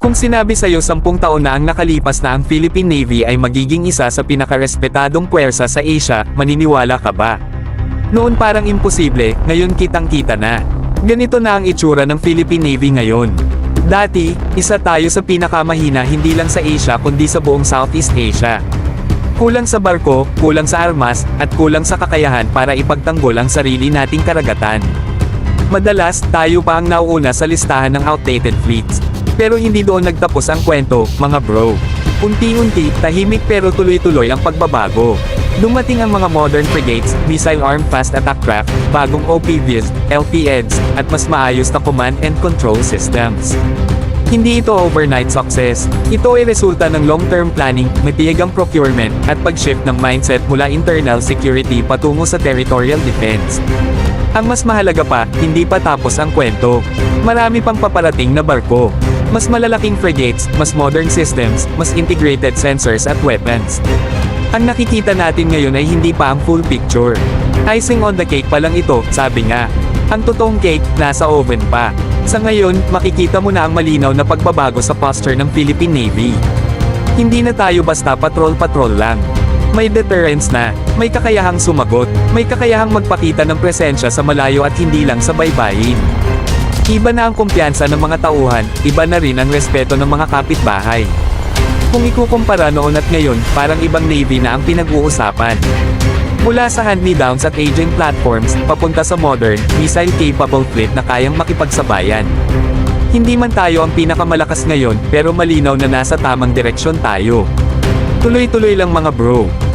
Kung sinabi sa'yo 10 taon na ang nakalipas na ang Philippine Navy ay magiging isa sa pinakarespetadong puwersa sa Asia, maniniwala ka ba? Noon parang imposible, ngayon kitang-kita na. Ganito na ang itsura ng Philippine Navy ngayon. Dati, isa tayo sa pinakamahina hindi lang sa Asia kundi sa buong Southeast Asia. Kulang sa barko, kulang sa armas, at kulang sa kakayahan para ipagtanggol ang sarili nating karagatan. Madalas, tayo pa ang nauuna sa listahan ng outdated fleets. Pero hindi doon nagtapos ang kwento, mga bro. Unti-unti, tahimik pero tuloy-tuloy ang pagbabago. Dumating ang mga modern frigates, missile-armed fast attack craft, bagong OPVs, LPDs, at mas maayos na command and control systems. Hindi ito overnight success. Ito ay resulta ng long-term planning, matiyagang procurement, at pag-shift ng mindset mula internal security patungo sa territorial defense. Ang mas mahalaga pa, hindi pa tapos ang kwento. Marami pang paparating na barko. Mas malalaking frigates, mas modern systems, mas integrated sensors at weapons. Ang nakikita natin ngayon ay hindi pa ang full picture. Icing on the cake pa lang ito, sabi nga. Ang totoong cake, nasa oven pa. Sa ngayon, makikita mo na ang malinaw na pagbabago sa posture ng Philippine Navy. Hindi na tayo basta patrol-patrol lang. May deterrence na, may kakayahang sumagot, may kakayahang magpakita ng presensya sa malayo at hindi lang sa baybayin. Iba na ang kumpiyansa ng mga tauhan, iba na rin ang respeto ng mga kapitbahay. Kung ikukumpara noon at ngayon, parang ibang Navy na ang pinag-uusapan. Mula sa hand-me-downs at aging platforms, papunta sa modern, missile-capable fleet na kayang makipagsabayan. Hindi man tayo ang pinakamalakas ngayon, pero malinaw na nasa tamang direksyon tayo. Tuloy-tuloy lang mga bro.